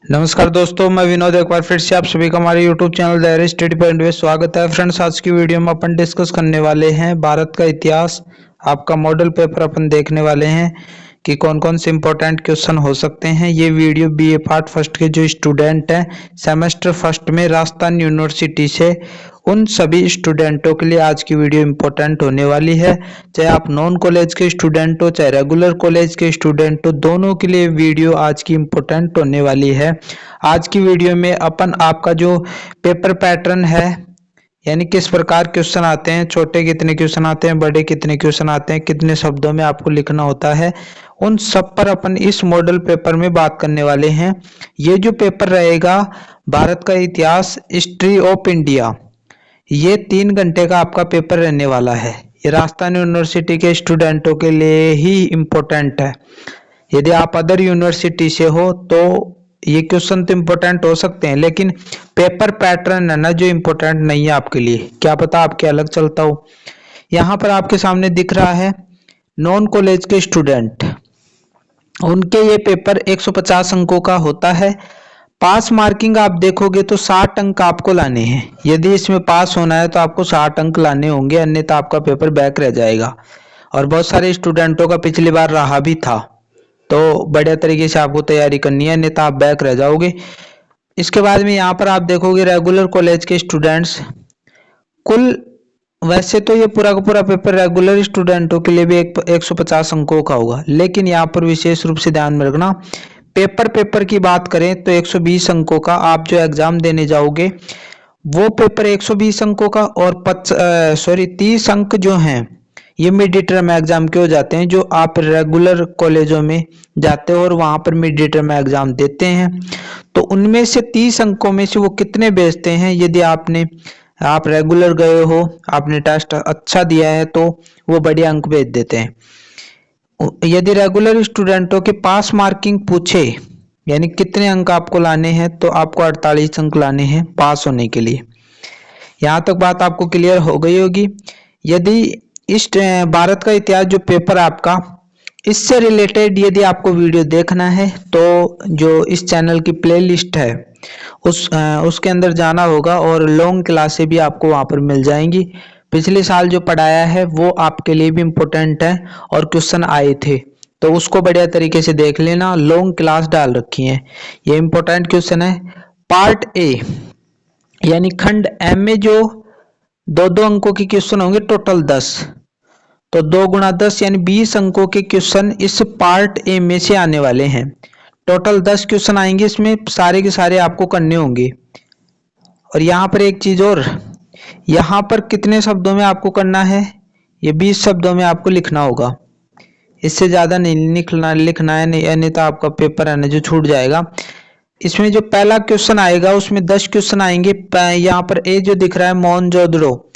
नमस्कार दोस्तों, मैं विनोद एक बार फिर से आप सभी का हमारे YouTube channel the study point में स्वागत है। फ्रेंड्स, आज की वीडियो में अपन डिस्कस करने वाले हैं भारत का इतिहास। आपका मॉडल पेपर अपन देखने वाले हैं कि कौन कौन से इंपॉर्टेंट क्वेश्चन हो सकते हैं। ये वीडियो बीए पार्ट फर्स्ट के जो स्टूडेंट हैं सेमेस्टर फर्स्ट में राजस्थान यूनिवर्सिटी से, उन सभी स्टूडेंटों के लिए आज की वीडियो इंपॉर्टेंट होने वाली है। चाहे आप नॉन कॉलेज के स्टूडेंट हो चाहे रेगुलर कॉलेज के स्टूडेंट हो, दोनों के लिए वीडियो आज की इंपॉर्टेंट होने वाली है। आज की वीडियो में अपन आपका जो पेपर पैटर्न है, यानी किस प्रकार क्वेश्चन आते हैं, छोटे कितने क्वेश्चन आते हैं, बड़े कितने क्वेश्चन आते हैं, कितने शब्दों में आपको लिखना होता है, उन सब पर अपन इस मॉडल पेपर में बात करने वाले हैं। ये जो पेपर रहेगा भारत का इतिहास, हिस्ट्री ऑफ इंडिया, ये 3 घंटे का आपका पेपर रहने वाला है। ये राजस्थान यूनिवर्सिटी के स्टूडेंटों के लिए ही इम्पोर्टेंट है। यदि आप अदर यूनिवर्सिटी से हो तो ये क्वेश्चन तो इम्पोर्टेंट हो सकते हैं, लेकिन पेपर पैटर्न है ना जो इम्पोर्टेंट नहीं है आपके लिए। क्या पता आपके अलग चलता हो। यहाँ पर आपके सामने दिख रहा है नॉन कॉलेज के स्टूडेंट, उनके ये पेपर 150 अंकों का होता है। पास मार्किंग आप देखोगे तो 60 अंक आपको लाने हैं। यदि इसमें पास होना है तो आपको 60 अंक लाने होंगे, अन्यथा आपका पेपर बैक रह जाएगा। और बहुत सारे स्टूडेंटों का पिछली बार रहा भी था, तो बढ़िया तरीके से आपको तैयारी करनी है, अन्यथा आप बैक रह जाओगे। इसके बाद में यहाँ पर आप देखोगे रेगुलर कॉलेज के स्टूडेंट्स, कुल वैसे तो ये पूरा का पूरा पेपर रेगुलर स्टूडेंटों के लिए भी 150 अंकों का होगा, लेकिन यहाँ पर विशेष रूप से ध्यान में रखना, पेपर की बात करें तो 120 अंकों का आप जो एग्जाम देने जाओगे वो पेपर 120 अंकों का, और 30 अंक जो हैं ये मिड टर्म एग्जाम के हो जाते हैं, जो आप रेगुलर कॉलेजों में जाते हो और वहां पर मिड टर्म एग्जाम देते हैं। तो उनमें से 30 अंकों में से वो कितने बेचते हैं, यदि आप रेगुलर गए हो, आपने टेस्ट अच्छा दिया है तो वो बढ़िया अंक बेच देते हैं। यदि रेगुलर स्टूडेंटों के पास मार्किंग पूछे, यानी कितने अंक आपको लाने हैं, तो आपको 48 अंक लाने हैं पास होने के लिए। यहाँ तक बात आपको क्लियर हो गई होगी। यदि इस भारत का इतिहास जो पेपर आपका, इससे रिलेटेड यदि आपको वीडियो देखना है तो जो इस चैनल की प्लेलिस्ट है उसके अंदर जाना होगा, और लॉन्ग क्लासें भी आपको वहाँ पर मिल जाएंगी। पिछले साल जो पढ़ाया है वो आपके लिए भी इम्पोर्टेंट है और क्वेश्चन आए थे, तो उसको बढ़िया तरीके से देख लेना। लॉन्ग क्लास डाल रखी है, ये इम्पोर्टेंट क्वेश्चन है। पार्ट ए यानी खंड एम में जो 2-2 अंकों के क्वेश्चन होंगे, टोटल 10, तो 2 गुणा 10 यानी 20 अंकों के क्वेश्चन इस पार्ट ए में से आने वाले हैं। टोटल 10 क्वेश्चन आएंगे, इसमें सारे के सारे आपको करने होंगे। और यहाँ पर एक चीज और, यहाँ पर कितने शब्दों में आपको करना है, ये 20 शब्दों में आपको लिखना होगा, इससे ज्यादा नहीं लिखना है, नहीं अन्यथा आपका पेपर है ना जो छूट जाएगा। इसमें जो पहला क्वेश्चन आएगा उसमें 10 क्वेश्चन आएंगे। यहाँ पर ए जो दिख रहा है मोहनजोदड़ो,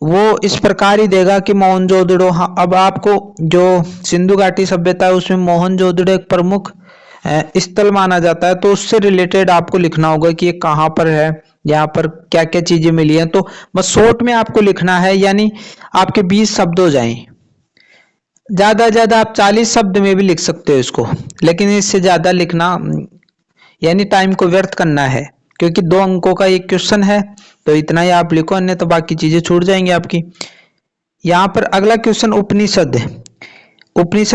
वो इस प्रकार ही देगा कि मोहनजोदड़ो, हाँ, अब आपको जो सिंधु घाटी सभ्यता है उसमें मोहनजोदड़ो एक प्रमुख स्थल माना जाता है, तो उससे रिलेटेड आपको लिखना होगा कि ये कहाँ पर है, यहाँ पर क्या क्या चीजें मिली हैं। तो बस शॉर्ट में आपको लिखना है, यानी आपके 20 शब्द हो जाएं। ज्यादा आप 40 शब्द में भी लिख सकते हो इसको, लेकिन इससे ज्यादा लिखना यानी टाइम को व्यर्थ करना है, क्योंकि 2 अंकों का एक क्वेश्चन है, तो इतना ही आप लिखो, अन्य तो बाकी चीजें छूट जाएंगी आपकी। यहाँ पर अगला क्वेश्चन उपनिषद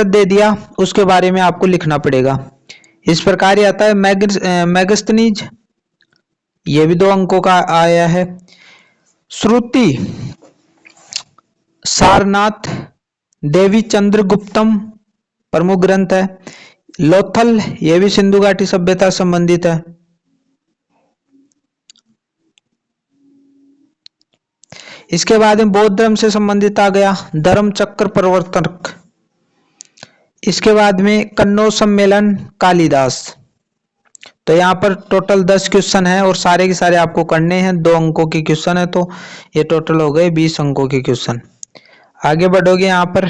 दे दिया, उसके बारे में आपको लिखना पड़ेगा। इस प्रकार ही आता है मैगस्थनीज, ये भी 2 अंकों का आया है। श्रुति सारनाथ देवी चंद्रगुप्तम प्रमुख ग्रंथ है। लोथल, ये भी सिंधु घाटी सभ्यता संबंधित है। इसके बाद में बौद्ध धर्म से संबंधित आ गया धर्म चक्र प्रवर्तक। इसके बाद में कन्नौज सम्मेलन कालिदास। तो यहाँ पर टोटल 10 क्वेश्चन है और सारे के सारे आपको करने हैं। 2 अंकों के क्वेश्चन है, तो ये टोटल हो गए 20 अंकों के क्वेश्चन। आगे बढ़ोगे, यहाँ पर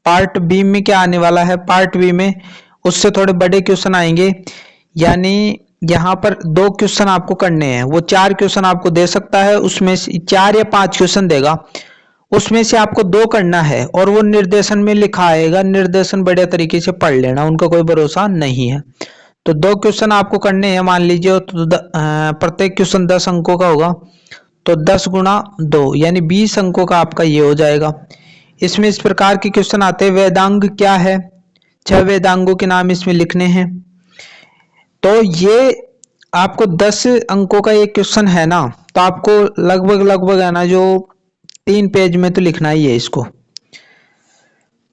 पार्ट बी में क्या आने वाला है, पार्ट बी में उससे थोड़े बड़े क्वेश्चन आएंगे, यानी यहाँ पर 2 क्वेश्चन आपको करने हैं। वो 4 क्वेश्चन आपको दे सकता है, उसमें से 4 या 5 क्वेश्चन देगा, उसमें से आपको 2 करना है, और वो निर्देशन में लिखा आएगा। निर्देशन बढ़िया तरीके से पढ़ लेना, उनका कोई भरोसा नहीं है। तो 2 क्वेश्चन आपको करने हैं मान लीजिए, तो प्रत्येक क्वेश्चन 10 अंकों का होगा, तो 10 गुणा 2 यानी 20 अंकों का आपका ये हो जाएगा। इसमें इस प्रकार के क्वेश्चन आते हैं, वेदांग क्या है, 6 वेदांगों के नाम इसमें लिखने हैं। तो ये आपको 10 अंकों का एक क्वेश्चन है ना, तो आपको लगभग है ना जो 3 पेज में तो लिखना ही है इसको,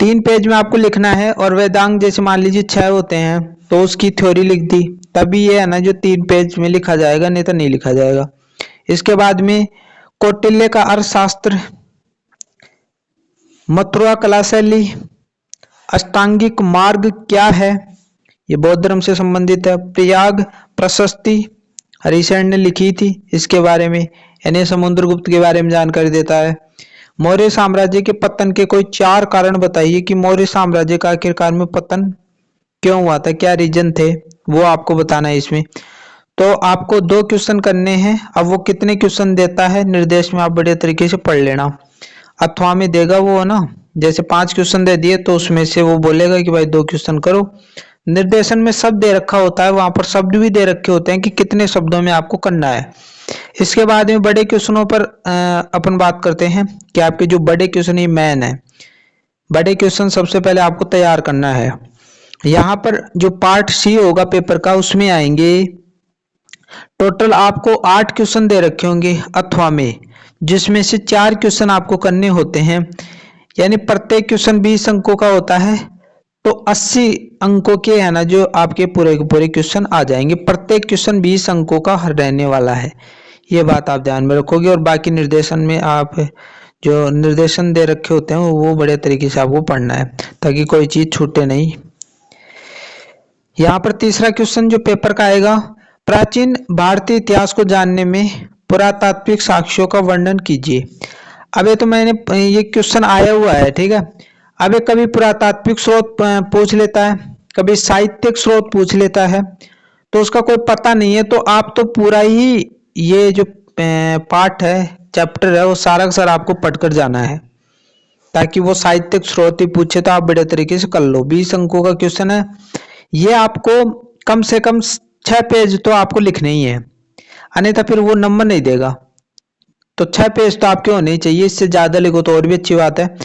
3 पेज में आपको लिखना है। और वेदांग जैसे मान लीजिए 6 होते हैं तो उसकी थ्योरी लिख दी, तभी ये है ना जो 3 पेज में लिखा जाएगा, नहीं तो नहीं लिखा जाएगा। इसके बाद में कौटिल्य का अर्थशास्त्र, मथुरा कला शैली, अष्टांगिक मार्ग क्या है, ये बौद्ध धर्म से संबंधित है। प्रयाग प्रशस्ति हरिशरण ने लिखी थी इसके बारे में, यानी समुद्रगुप्त के बारे में जानकारी देता है। मौर्य साम्राज्य के पतन के कोई 4 कारण बताइए कि मौर्य साम्राज्य का आखिरकार में पतन क्यों हुआ था, क्या रीजन थे, वो आपको बताना है इसमें। तो आपको 2 क्वेश्चन करने हैं। अब वो कितने क्वेश्चन देता है निर्देश में आप बड़े तरीके से पढ़ लेना। अथवा में देगा वो ना, जैसे 5 क्वेश्चन दे दिए तो उसमें से वो बोलेगा कि भाई 2 क्वेश्चन करो। निर्देशन में शब्द दे रखा होता है, वहां पर शब्द भी दे रखे होते हैं कि कितने शब्दों में आपको करना है। इसके बाद में बड़े क्वेश्चनों पर अपन बात करते हैं कि आपके जो बड़े क्वेश्चन ये मैन है, बड़े क्वेश्चन सबसे पहले आपको तैयार करना है। यहाँ पर जो पार्ट सी होगा पेपर का उसमें आएंगे, टोटल आपको 8 क्वेश्चन दे रखे होंगे अथवा में, जिसमें से 4 क्वेश्चन आपको करने होते हैं, यानी प्रत्येक क्वेश्चन 20 अंकों का होता है, तो 80 अंकों के है ना जो आपके पूरे के पूरे क्वेश्चन आ जाएंगे। प्रत्येक क्वेश्चन 20 अंकों का रहने वाला है, ये बात आप ध्यान में रखोगे। और बाकी निर्देशन में आप जो निर्देशन दे रखे होते हैं वो बड़े तरीके से आपको पढ़ना है ताकि कोई चीज छूटे नहीं। यहाँ पर तीसरा क्वेश्चन जो पेपर का आएगा, प्राचीन भारतीय इतिहास को जानने में पुरातात्विक साक्ष्यों का वर्णन कीजिए। अबे तो मैंने ये क्वेश्चन आया हुआ है, ठीक है। अबे कभी पुरातात्विक स्रोत पूछ लेता है, कभी साहित्यिक स्रोत पूछ लेता है, तो उसका कोई पता नहीं है। तो आप तो पूरा ही ये जो पार्ट है, चैप्टर है, वो सारा का सारा आपको पढ़कर जाना है, ताकि वो साहित्यिक स्रोत ही पूछे तो आप बड़े तरीके से कर लो। 20 अंकों का क्वेश्चन है, ये आपको कम से कम 6 पेज तो आपको लिखने ही है, अन्यथा फिर वो नंबर नहीं देगा। तो 6 पेज तो आपके होने ही चाहिए, इससे ज्यादा लिखो तो और भी अच्छी बात है।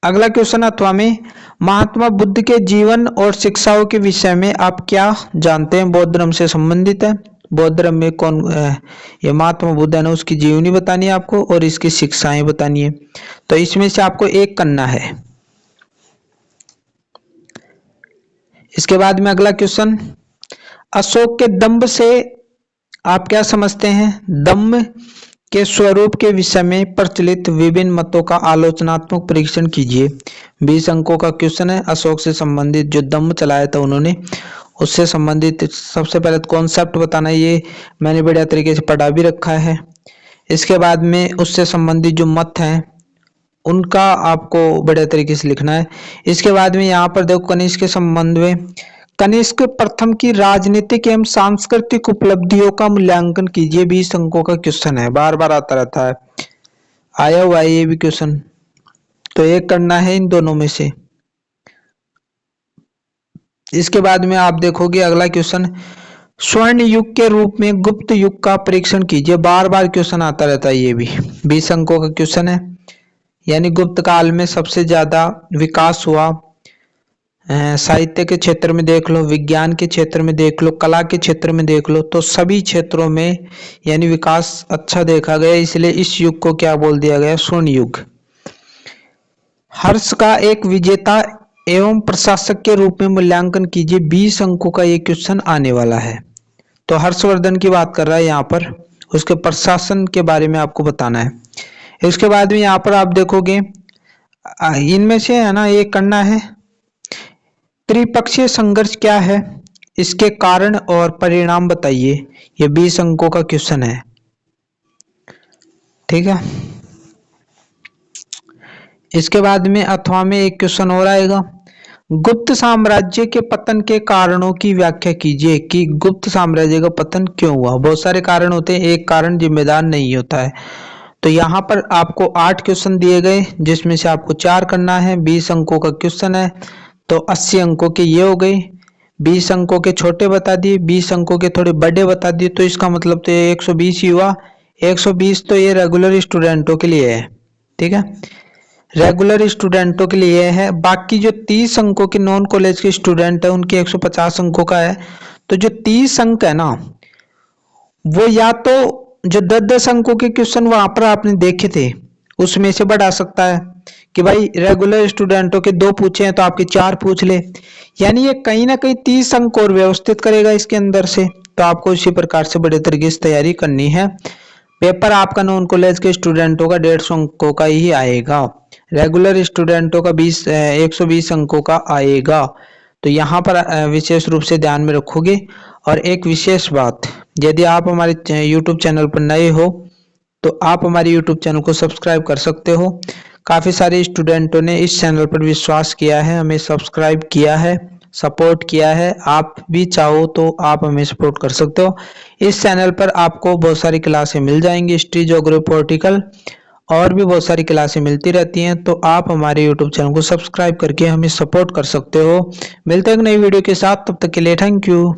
अगला क्वेश्चन अथवा में, महात्मा बुद्ध के जीवन और शिक्षाओं के विषय में आप क्या जानते हैं, बौद्ध धर्म से संबंधित है। बौद्ध धर्म में कौन ये महात्मा बुद्ध है ना, उसकी जीवनी बतानी है आपको और इसकी शिक्षाएं बतानी है। तो इसमें से आपको एक करना है। इसके बाद में अगला क्वेश्चन, अशोक के दंभ से आप क्या समझते हैं। दंभ के स्वरूप के विषय में प्रचलित विभिन्न मतों का आलोचनात्मक परीक्षण कीजिए। 20 अंकों का क्वेश्चन है, अशोक से संबंधित जो दंभ चलाया था उन्होंने, उससे संबंधित सबसे पहले कॉन्सेप्ट बताना, ये मैंने बढ़िया तरीके से पढ़ा भी रखा है। इसके बाद में उससे संबंधित जो मत हैं उनका आपको बढ़िया तरीके से लिखना है। इसके बाद में यहाँ पर देखो कनिष्क के संबंध में, कनिष्क प्रथम की राजनीतिक एवं सांस्कृतिक उपलब्धियों का मूल्यांकन कीजिए। 20 अंकों का क्वेश्चन है, बार बार आता रहता है, आया हुआ है ये भी क्वेश्चन, तो एक करना है इन दोनों में से। इसके बाद में आप देखोगे अगला क्वेश्चन, स्वर्ण युग के रूप में गुप्त युग का परीक्षण कीजिए। बार बार क्वेश्चन आता रहता है, ये भी 20 अंकों का क्वेश्चन है, यानी गुप्त काल में सबसे ज्यादा विकास हुआ। साहित्य के क्षेत्र में देख लो, विज्ञान के क्षेत्र में देख लो, कला के क्षेत्र में देख लो, तो सभी क्षेत्रों में यानी विकास अच्छा देखा गया, इसलिए इस युग को क्या बोल दिया गया, स्वर्ण युग। हर्ष का एक विजेता एवं प्रशासक के रूप में मूल्यांकन कीजिए। 20 अंकों का ये क्वेश्चन आने वाला है। तो हर्षवर्धन की बात कर रहा है यहाँ पर, उसके प्रशासन के बारे में आपको बताना है। इसके बाद में यहाँ पर आप देखोगे इनमें से है ना एक करना है, त्रिपक्षीय संघर्ष क्या है, इसके कारण और परिणाम बताइए। ये 20 अंकों का क्वेश्चन है, ठीक है। इसके बाद में अथवा में एक क्वेश्चन और आएगा, गुप्त साम्राज्य के पतन के कारणों की व्याख्या कीजिए कि गुप्त साम्राज्य का पतन क्यों हुआ। बहुत सारे कारण होते हैं, एक कारण जिम्मेदार नहीं होता है। तो यहाँ पर आपको 8 क्वेश्चन दिए गए, जिसमें से आपको 4 करना है। 20 अंकों का क्वेश्चन है, तो 80 अंकों के ये हो गए। 20 अंकों के छोटे बता दिए, 20 अंकों के थोड़े बड़े बता दिए, तो इसका मतलब तो ये 120 ही हुआ। 120 तो ये रेगुलर स्टूडेंटों के लिए है, ठीक है, रेगुलर स्टूडेंटों के लिए है। बाकी जो 30 अंकों के नॉन कॉलेज के स्टूडेंट है उनके 150 अंकों का है। तो जो 30 अंक है ना, वो या तो जो 10-10 अंकों के क्वेश्चन वहां पर आपने देखे थे उसमें से बढ़ा सकता है कि भाई रेगुलर स्टूडेंटों के 2 पूछे हैं तो आपके 4 पूछ ले, यानी ये कहीं ना कहीं 30 अंक और व्यवस्थित करेगा इसके अंदर से। तो आपको इसी प्रकार से बड़े तरीके से तैयारी करनी है। पेपर आपका नॉन कॉलेज के स्टूडेंटों का 150 अंकों का ही आएगा, रेगुलर स्टूडेंटों का 120 अंकों का आएगा। तो यहाँ पर विशेष रूप से ध्यान में रखोगे। और एक विशेष बात, यदि आप हमारे YouTube चैनल पर नए हो तो आप हमारे YouTube चैनल को सब्सक्राइब कर सकते हो। काफ़ी सारे स्टूडेंटों ने इस चैनल पर विश्वास किया है, हमें सब्सक्राइब किया है, सपोर्ट किया है। आप भी चाहो तो आप हमें सपोर्ट कर सकते हो। इस चैनल पर आपको बहुत सारी क्लासें मिल जाएंगी, हिस्ट्री, ज्योग्राफी, पॉलिटिकल और भी बहुत सारी क्लासें मिलती रहती हैं। तो आप हमारे YouTube चैनल को सब्सक्राइब करके हमें सपोर्ट कर सकते हो। मिलते हैं एक नई वीडियो के साथ, तब तक के लिए थैंक यू।